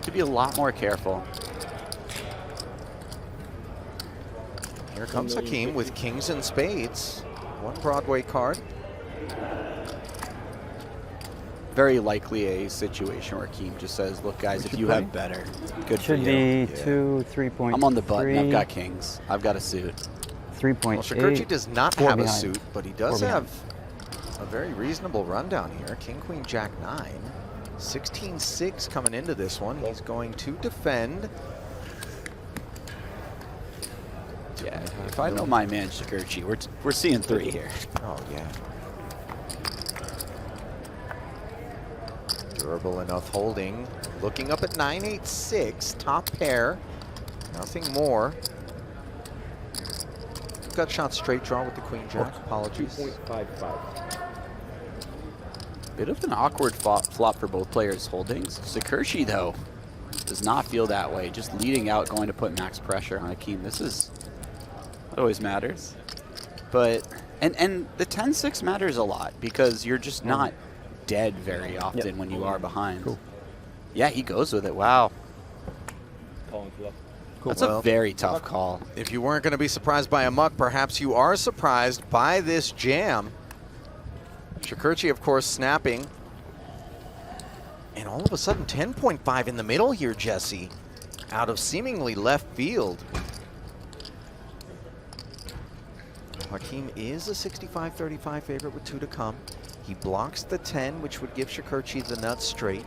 have to be a lot more careful. Here comes Hakim with kings and spades. One Broadway card. Very likely a situation where Hakim just says, look guys, if you have better, good for you. Should be 2, 3.3. I'm on the button, I've got kings. I've got a suit. 3.8. Well, Shakerchi does not have a behind. suit, but he does have a very reasonable rundown here. King, queen, jack, 9. 16-6 coming into this one. He's going to defend. Yeah, if I know my man Shakerchi, we're seeing 3 here. Oh, yeah. Durable enough holding. Looking up at 9-8-6, top pair. Nothing more. Gut shot straight draw with the queen jack. Apologies. 2.55. Bit of an awkward flop for both players' holdings. Shakerchi, though, does not feel that way. Just leading out, going to put max pressure on Hakim. This is what always matters. But, and the 10-6 matters a lot because you're just not dead very often when you are behind. Cool. Yeah, he goes with it. Wow. Calling bluff. That's a very tough call. If you weren't going to be surprised by a muck, perhaps you are surprised by this jam. Shakerchi, of course, snapping. And all of a sudden, 10.5 in the middle here, Jesse. Out of seemingly left field. Hakim is a 65-35 favorite with 2 to come. He blocks the 10, which would give Shakerchi the nuts straight.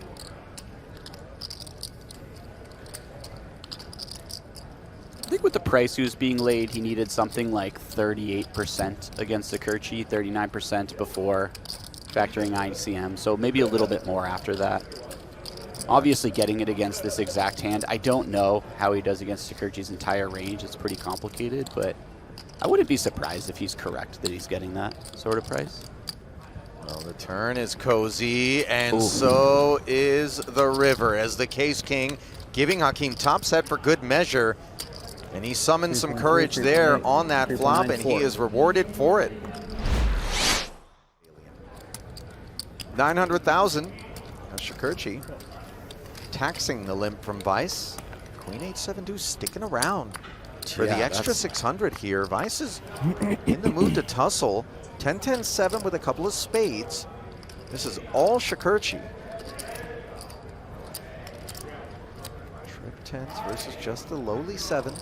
I think with the price he was being laid, he needed something like 38% against Shakerchi, 39% before factoring ICM, so maybe a little bit more after that. Obviously getting it against this exact hand, I don't know how he does against Shakerchi's entire range. It's pretty complicated, but I wouldn't be surprised if he's correct that he's getting that sort of price. Well, the turn is cozy, and so is the river, as the case king giving Hakim top set for good measure. And he summoned some courage there on that flop, and he is rewarded for it. 900,000. Shakerchi taxing the limp from Weiss. Queen 8-7 deuce sticking around for the extra 600 here. Weiss is in the mood to tussle. 10-10-7 with a couple of spades. This is all Shakerchi. Trip 10s versus just the lowly 7.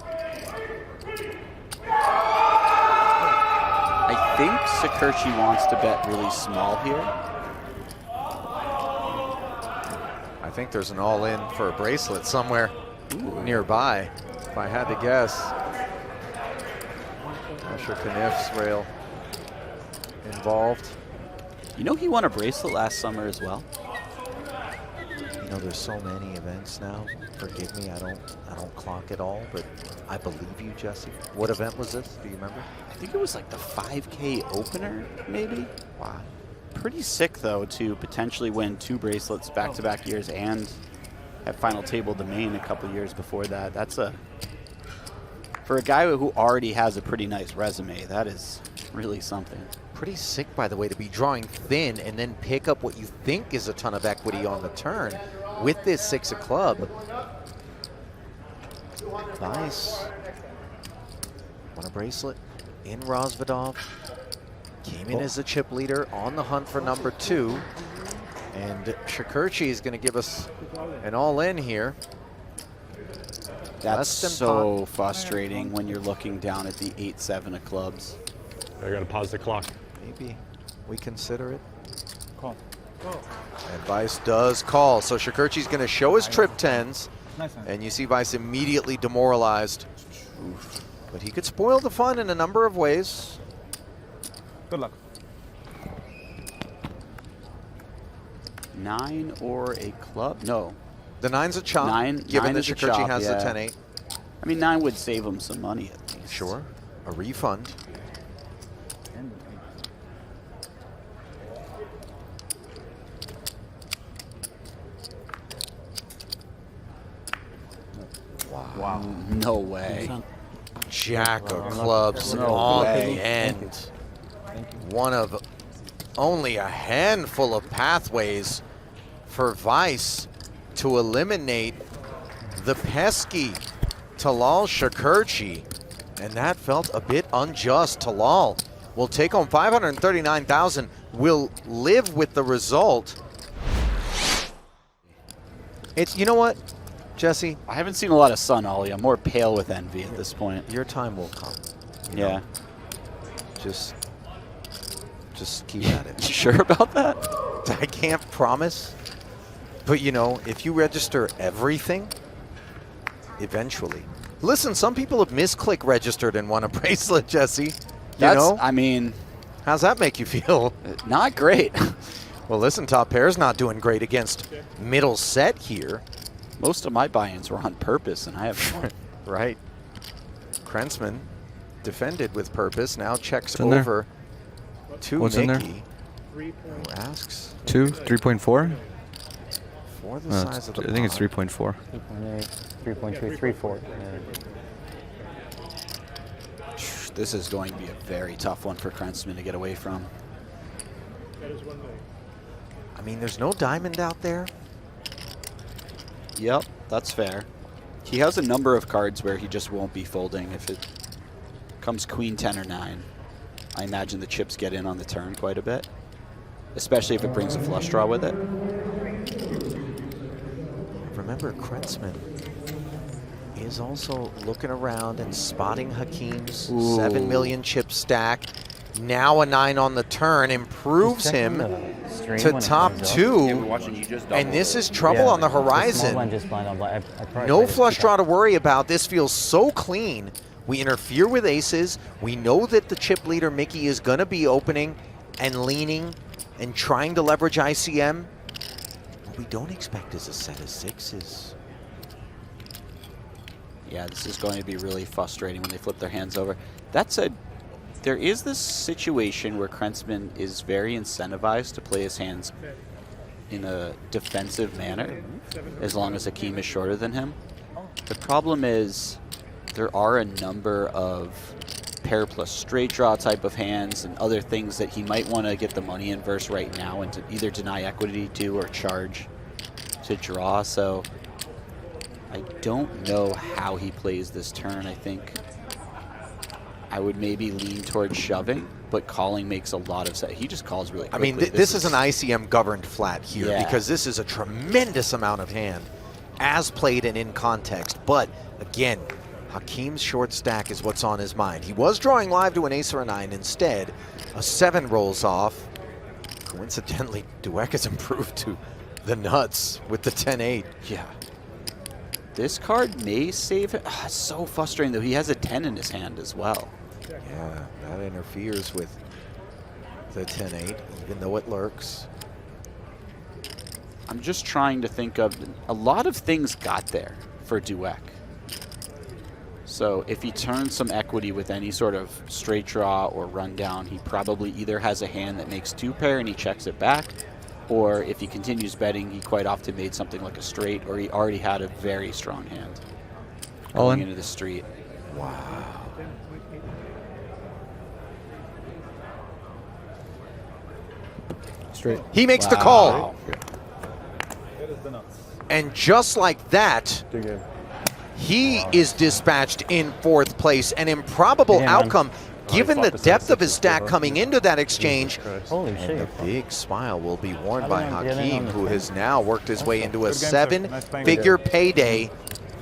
I think Shakerchi wants to bet really small here. I think there's an all-in for a bracelet somewhere nearby, if I had to guess. Not sure Kniff's rail involved. You know he won a bracelet last summer as well. You know, there's so many events now. Forgive me, I don't clock it all, but I believe you, Jesse. What event was this? Do you remember? I think it was like the 5K opener, maybe. Wow. Pretty sick, though, to potentially win 2 bracelets back-to-back years and have final table the main a couple years before that. That's for a guy who already has a pretty nice resume, that is really something. Pretty sick, by the way, to be drawing thin and then pick up what you think is a ton of equity on the turn with this 6 of club. Weiss won a bracelet in Rosvedov. Came in as a chip leader on the hunt for number 2. And Shakerchi is going to give us an all-in here. That's so frustrating when you're looking down at the 8-7 of clubs. I gotta pause the clock. Maybe we consider it. Call. And Weiss does call. So Shakerchi's going to show his trip 10s. And you see Weiss immediately demoralized. Oof. But he could spoil the fun in a number of ways. Good luck. 9 or a club? No. The 9's a chop, given that Shakerchi has the 10-8. I mean, 9 would save him some money at least. Sure. A refund. Wow. No way. Jack of clubs on the end. One of only a handful of pathways for Weiss to eliminate the pesky Talal Shakerchi, and that felt a bit unjust. Talal will take home 539,000, will live with the result. It's, you know what, Jesse? I haven't seen a lot of sun, Ollie. I'm more pale with envy at this point. Your time will come. you Yeah. know? Just keep at it. You sure about that? I can't promise, but you know, if you register everything, eventually. Listen, some people have misclick registered and won a bracelet, Jesse. You know? I mean, How's that make you feel? not great. Well, listen, top pair's not doing great against middle set here. Most of my buy-ins were on purpose, and I have one. Right. Krentzman defended with purpose, now checks in there? over to What's in there? Mickey, who asks 3.4? for the size of the I think it's pot. 3.4. 3.8, 3.2, 3.4. This is going to be a very tough one for Krentzman to get away from. I mean, there's no diamond out there. Yep, that's fair. He has a number of cards where he just won't be folding. If it comes queen 10 or 9, I imagine the chips get in on the turn quite a bit, especially if it brings a flush draw with it. Remember, Krentzman is also looking around and spotting Hakim's Ooh. 7 million chip stack. Now a 9 on the turn improves him to top 2. And this is trouble on the horizon. No flush draw to worry about. This feels so clean. We interfere with aces. We know that the chip leader, Mickey, is going to be opening and leaning and trying to leverage ICM. What we don't expect is a set of 6s. Yeah, this is going to be really frustrating when they flip their hands over. That said, there is this situation where Krentzman is very incentivized to play his hands in a defensive manner, as long as Hakim is shorter than him. The problem is there are a number of pair plus straight draw type of hands and other things that he might want to get the money inverse right now and to either deny equity to or charge to draw. So I don't know how he plays this turn. I think I would maybe lean towards shoving, but calling makes a lot of sense. He just calls really quickly. I mean, this is an ICM governed flat here, Yeah. because this is a tremendous amount of hand as played and in context. But again, Hakim's short stack is what's on his mind. He was drawing live to an ace or a 9. Instead, a 7 rolls off. Coincidentally, Duek has improved to the nuts with the 10-8. Yeah. This card may save it. It's so frustrating, though. He has a 10 in his hand as well. Yeah, that interferes with the 10-8, even though it lurks. I'm just trying to think of a lot of things got there for Duek. So if he turns some equity with any sort of straight draw or rundown, he probably either has a hand that makes 2 pair and he checks it back, or if he continues betting, he quite often made something like a straight, or he already had a very strong hand All going in? into the street. Wow. Straight. He makes the call. And just like that, he is dispatched in 4th place. An improbable Yeah, man. outcome, given the depth of his stack coming into that exchange. Holy And shit. the big smile will be worn I by don't know, yeah, they Hakim, don't who has understand. now worked his way into a Good game, sir. Nice playing with 7-figure you. payday,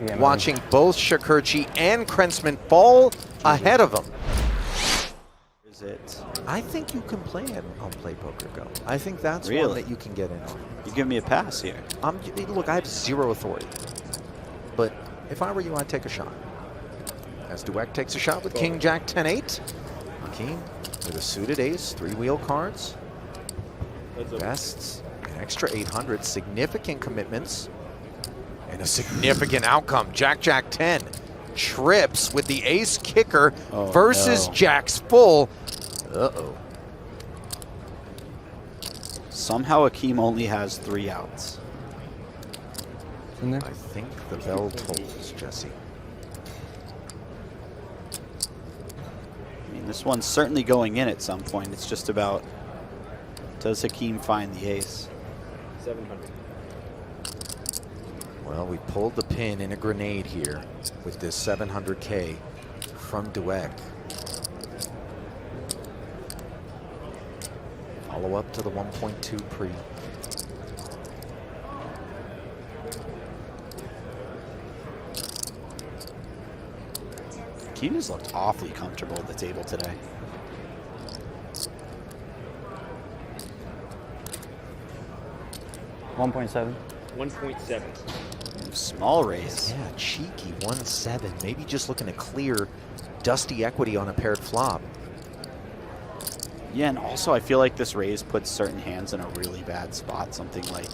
Yeah, man. watching both Shakerchi and Krentzman fall ahead of him. Is it? I think you can play it on Play Poker Go. I think that's one Really? that you can get in on. You give me a pass here. Look, I have 0 authority, but if I were you, I'd take a shot. As Duek takes a shot with King Jack 10-8. Hakim with a suited ace, 3-wheel cards. Invests an extra 800, significant commitments, and a significant outcome. Jack 10 trips with the ace kicker versus no. Jack's full. Uh-oh. Somehow Hakim only has 3 outs. In there? I think the bell tolls, Jesse. I mean, this one's certainly going in at some point. It's just about, does Hakim find the ace? 700. Well, we pulled the pin in a grenade here with this 700K from Duek. Follow up to the 1.2 pre. Hakim has looked awfully comfortable at the table today. $1.7. 1.7. Small raise. Yeah, cheeky 1-7. Maybe just looking to clear dusty equity on a paired flop. Yeah, and also I feel like this raise puts certain hands in a really bad spot. Something like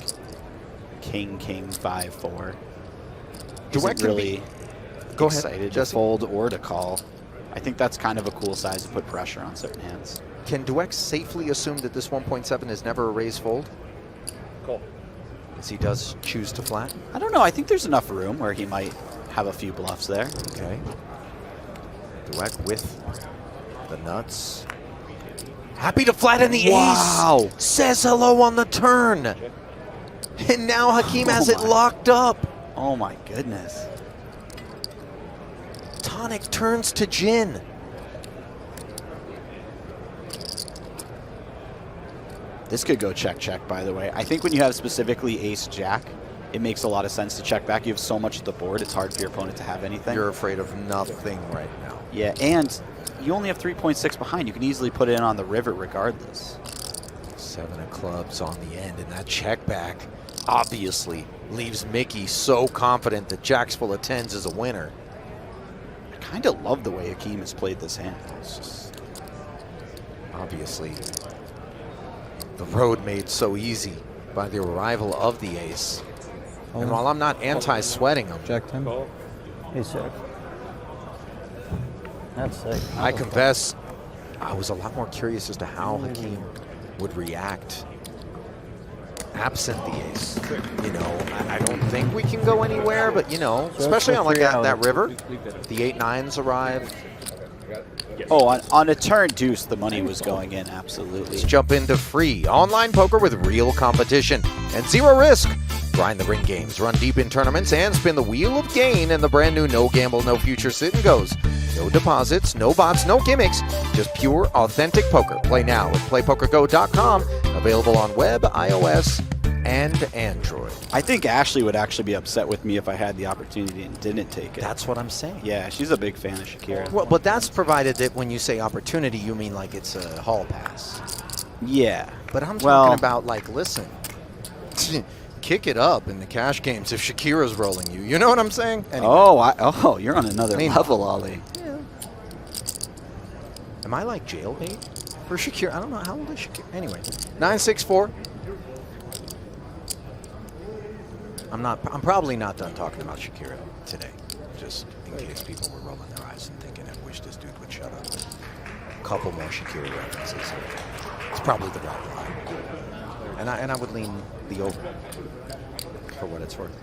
King, 5-4. Isn't really Go ahead, excited to Jesse. fold or to call. I think that's kind of a cool size to put pressure on certain hands. Can Duek safely assume that this 1.7 is never a raise fold? Call. As he does choose to flat? I don't know. I think there's enough room where he might have a few bluffs there. Okay. Duek with the nuts. Happy to flatten the Wow. ace. Says hello on the turn. And now Hakim has it locked up. Oh my goodness. Tonic turns to gin. This could go check, by the way. I think when you have specifically ace-jack, it makes a lot of sense to check back. You have so much at the board, it's hard for your opponent to have anything. You're afraid of nothing right now. Yeah, and you only have 3.6 behind. You can easily put it in on the river regardless. 7 of clubs on the end, and that check back obviously leaves Mickey so confident that jacks full of 10s is a winner. I kind of love the way Hakim has played this hand. It's just Obviously, the road made so easy by the arrival of the ace. And while I'm not anti-sweating him, Jack 10. Call. He's sick. That's sick. I confess I was a lot more curious as to how Hakim would react absent the ace. You know, I don't think we can go anywhere, but you know, especially on like that river, the 8-9s arrive. Oh, on a turn deuce, the money was going in, absolutely. Let's jump into free online poker with real competition and zero risk. Grind the ring games, run deep in tournaments, and spin the wheel of gain in the brand new No Gamble, No Future Sit and Goes. No deposits, no bots, no gimmicks, just pure, authentic poker. Play now at playpokergo.com. Available on web, iOS, and Android. I think Ashley would actually be upset with me if I had the opportunity and didn't take it. That's what I'm saying. Yeah, she's a big fan of Shakira. Well, but that's provided that when you say opportunity, you mean like it's a hall pass. Yeah. But I'm Well- talking about like, listen, kick it up in the cash games if Shakira's rolling you. You know what I'm saying? Anyway. Oh, you're on another I mean- level, Ollie. Am I like jailbait for Shakira? I don't know. How old is Shakira? Anyway, 964. I'm probably not done talking about Shakira today. Just in case people were rolling their eyes and thinking, I wish this dude would shut up. A couple more Shakira references. It's probably the right line. And I would lean the over for what it's worth.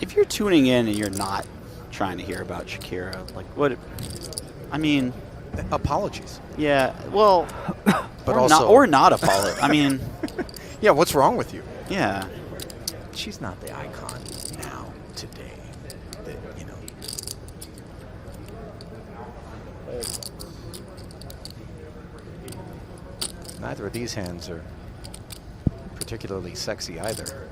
If you're tuning in and you're not trying to hear about Shakira, like what? I mean, Apologies. yeah. Well, But or not apologize. I mean, Yeah, what's wrong with you? yeah. She's not the icon now, today, that, you know. Neither of these hands are particularly sexy either.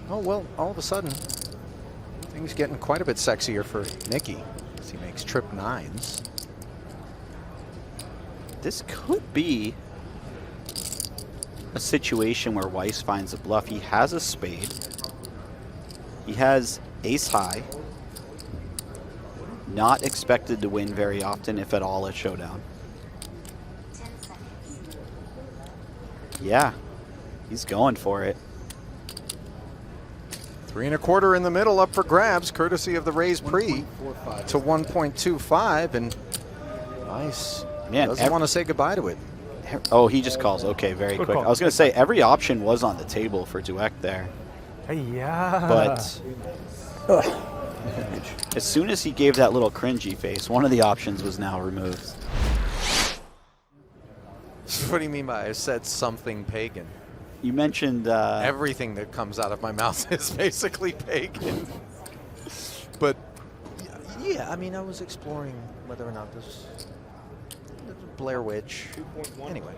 Oh, well, all of a sudden, things getting quite a bit sexier for Nicky as he makes trip 9s. This could be a situation where Weiss finds a bluff. He has a spade. He has ace high. Not expected to win very often, if at all, at showdown. Yeah, he's going for it. 3 1/4 in the middle, up for grabs, courtesy of the raise pre to 1.25, and Weiss doesn't want to say goodbye to it. Oh, he just calls. Okay, very quick. call. I was going to say, every option was on the table for Duek there. Yeah. But as soon as he gave that little cringy face, one of the options was now removed. What do you mean by I said something pagan? You mentioned Everything that comes out of my mouth is basically pagan. But yeah, I mean, I was exploring whether or not this Blair Witch. 2.1. Anyway,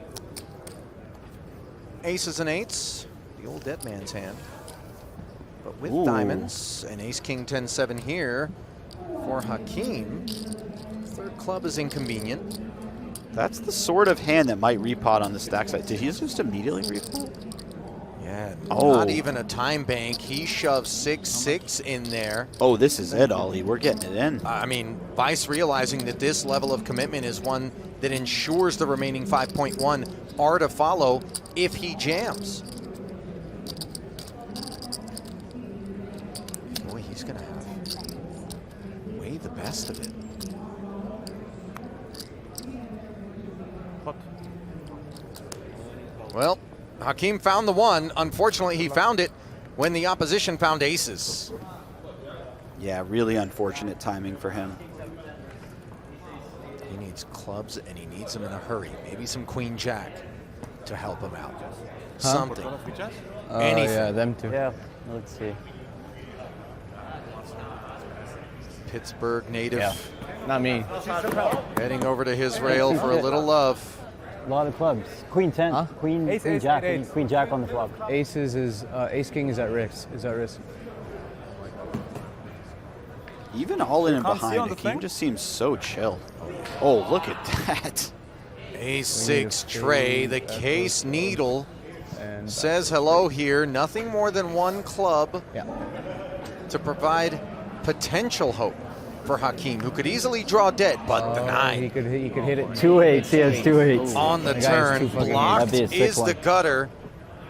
aces and eights, the old dead man's hand. But with Ooh. diamonds, an ace king 10-7 here for Hakim. Third club is inconvenient. that's the sort of hand that might repot on the stack side. Did he just immediately repot? Yeah, Oh. not even a time bank. He shoves 6-6 in there. Oh, this is it, Ollie. We're getting it in. I mean, Weiss realizing that this level of commitment is one that ensures the remaining 5.1 are to follow if he jams. Boy, he's gonna have way the best of it. Well, Hakim found the one. Unfortunately, he found it when the opposition found aces. Yeah, really unfortunate timing for him. He needs clubs, and he needs them in a hurry. Maybe some queen jack to help him out. Something. Anything. Yeah, them two. Yeah, let's see. Pittsburgh native Yeah. Not me. heading over to his rail for a little love. A lot of clubs. Queen 10, Huh? Queen, Ace, Queen ace, Jack, ace. Queen Jack on the flop. Aces is ace king is at risk. Even all in and Can't see behind, on the Hakim thing? just seems so chill. Oh, look at that. Ace-6 tray, the case needle And says hello here. Nothing more than one club yeah. to provide potential hope for Hakim, who could easily draw dead, but the He nine could hit it. 2-8, he has 2-8. on the That guy's turn. too fucking Blocked That'd be a sick is the one. gutter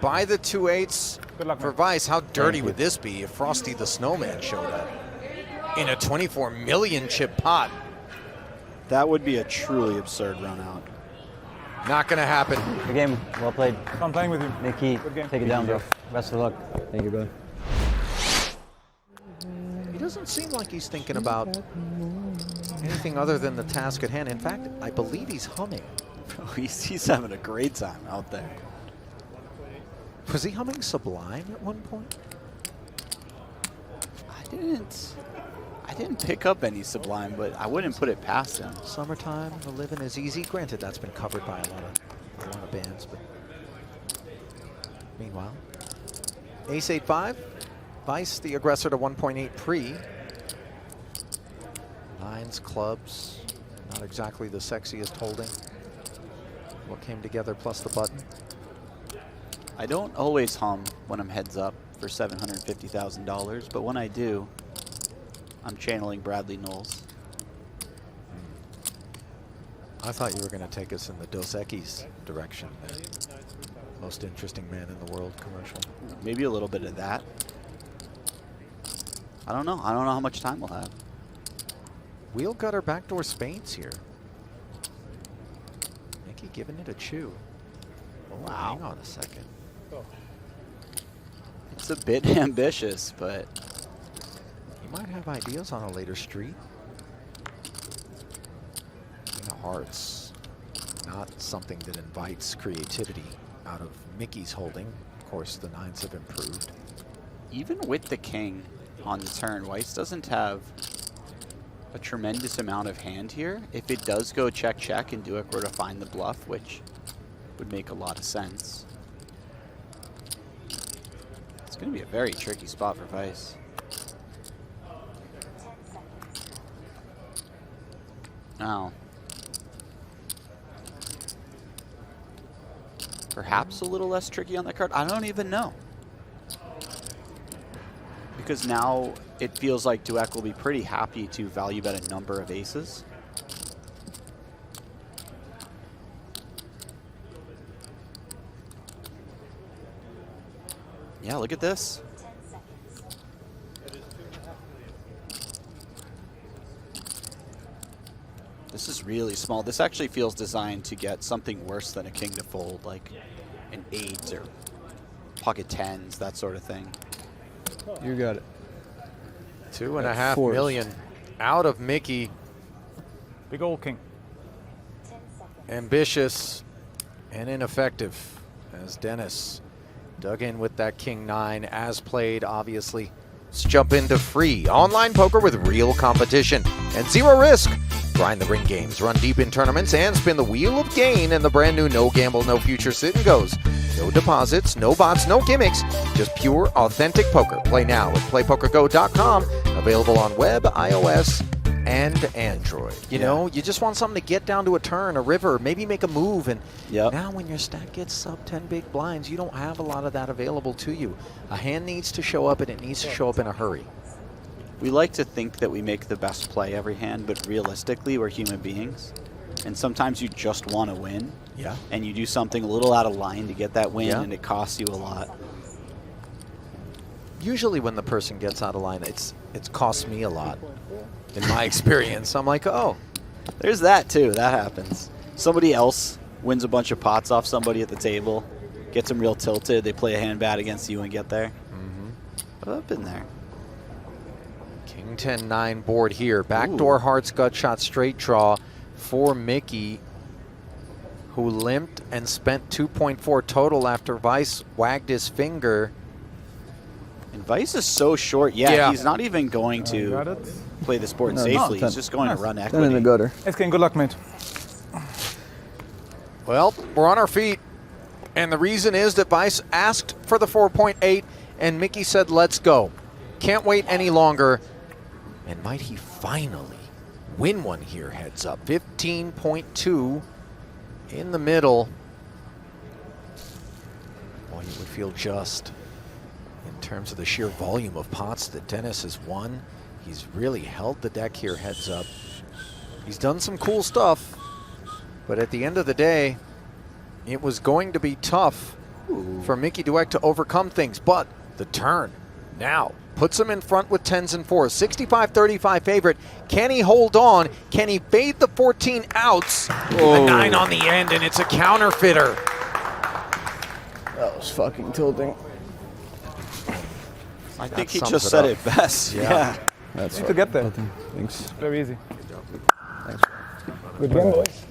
by the 2-8s Good luck, for man. Weiss. How dirty you. would this be if Frosty the Snowman showed up in a 24 million chip pot? That would be a truly absurd run out. Not gonna happen. Good game, well played. I'm playing with you. Mickey, Good game. take it down, bro. Best of luck. Thank you, brother. He doesn't seem like he's thinking about anything other than the task at hand. In fact, I believe he's humming. He's having a great time out there. Was he humming Sublime at one point? I didn't pick up any Sublime, but I wouldn't put it past him. Summertime, the living is easy. Granted, that's been covered by a lot of bands, but meanwhile, ace 8-5. Weiss, the aggressor, to 1.8 pre. Nines, clubs, not exactly the sexiest holding. What came together plus the button. I don't always hum when I'm heads up for $750,000, but when I do, I'm channeling Bradley Knowles. I thought you were going to take us in the Dos Equis direction. Most interesting man in the world commercial. Maybe a little bit of that. I don't know. I don't know how much time we'll have. Wheel gutter backdoor spades here. Mickey giving it a chew. Oh, Wow. hang on a second. It's a bit ambitious, but He might have ideas on a later street. King of hearts, not something that invites creativity out of Mickey's holding. Of course, the nines have improved. even with the king on the turn, Weiss doesn't have a tremendous amount of hand here. If it does go check-check and Duek were to find the bluff, which would make a lot of sense, it's going to be a very tricky spot for Weiss. Now, perhaps a little less tricky on that card. I don't even know. Because now it feels like Duek will be pretty happy to value bet a number of aces. Yeah, look at this. This is really small. This actually feels designed to get something worse than a king to fold, like an 8 or pocket 10s, that sort of thing. You got it. $2.5 Fours. million out of Mickey. Big old king. Ambitious. and ineffective as Dennis dug in with that king-9 as played, obviously. Let's jump into free online poker with real competition and zero risk. Grind the ring games, run deep in tournaments, and spin the wheel of gain in the brand new No Gamble, No Future Sit and Goes. No deposits, no bots, no gimmicks, just pure, authentic poker. Play now at playpokergo.com. Available on web, iOS, and Android. You know, you just want something to get down to a turn, a river, maybe make a move. And now when your stack gets sub 10 big blinds, you don't have a lot of that available to you. A hand needs to show up, and it needs to show up in a hurry. We like to think that we make the best play every hand, but realistically, we're human beings. And sometimes you just want to win. Yeah. And you do something a little out of line to get that win, and it costs you a lot. Usually when the person gets out of line, it's cost me a lot. In my experience, I'm like, oh. There's that, too. That happens. Somebody else wins a bunch of pots off somebody at the table, gets them real tilted, they play a hand bad against you and get there. But I've been there. King 10-9 board here. Backdoor hearts, gut shot, straight draw for Mickey, who limped and spent 2.4 total after Weiss wagged his finger. And Weiss is so short. Yeah, he's not even going to play this board safely. He's just going to run equity. in the gutter. It's good luck, mate. Well, we're on our feet. And the reason is that Weiss asked for the 4.8 and Mickey said, let's go. Can't wait any longer. And might he finally win one here, heads up. 15.2 in the middle. Well, you would feel just in terms of the sheer volume of pots that Dennis has won. He's really held the deck here, heads up. He's done some cool stuff, but at the end of the day, it was going to be tough for Mickey Duek to overcome things, but the turn now puts him in front with 10s and 4s. 65-35 favorite. Can he hold on? Can he fade the 14 outs? A 9 on the end, and it's a counterfeiter. That was fucking tilting. I think he just said it best. Yeah. That's Need to get there. Thanks. Very easy. Thanks. Good game, boys.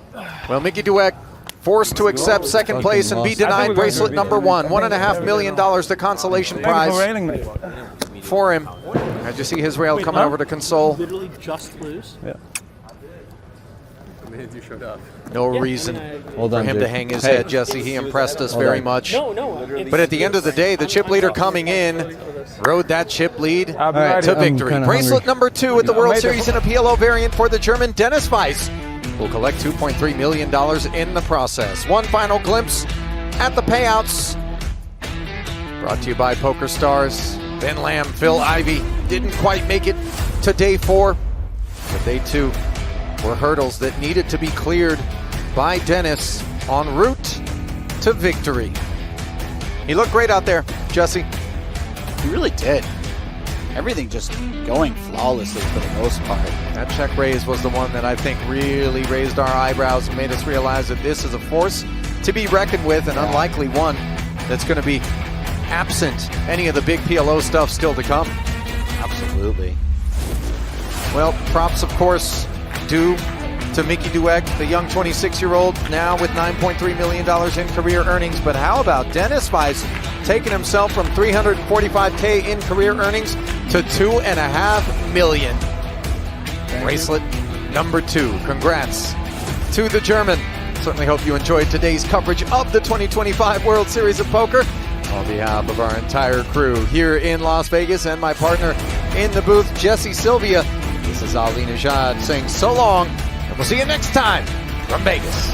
Well, Mickey Duek forced to accept second place and be denied bracelet number 1. $1.5 million, the consolation prize for him. How'd you see his rail coming over to console? Literally just lose. Yeah. You showed up. No reason for him to hang his head, Jesse. He impressed us very much. No. But at the end of the day, the chip leader coming in rode that chip lead right, to I'm victory. kinda Bracelet hungry. number 2 at the World Series in a PLO variant for the German Dennis Weiss. Will collect $2.3 million in the process. One final glimpse at the payouts. Brought to you by Poker Stars. Ben Lamb, Phil Ivey didn't quite make it to day 4, but day 2 were hurdles that needed to be cleared by Dennis en route to victory. He looked great out there, Jesse. He really did. Everything just going flawlessly for the most part. That check raise was the one that I think really raised our eyebrows and made us realize that this is a force to be reckoned with, an unlikely one that's going to be absent any of the big PLO stuff still to come. Absolutely. Well, props, of course, due to Mickey Duek, the young 26-year-old, now with $9.3 million in career earnings. But how about Dennis Weiss taking himself from $345K in career earnings to $2.5 million? Bracelet number 2. Congrats to the German. Certainly hope you enjoyed today's coverage of the 2025 World Series of Poker. On behalf of our entire crew here in Las Vegas and my partner in the booth, Jesse Sylvia, this is Ali Najad saying so long, and we'll see you next time from Vegas.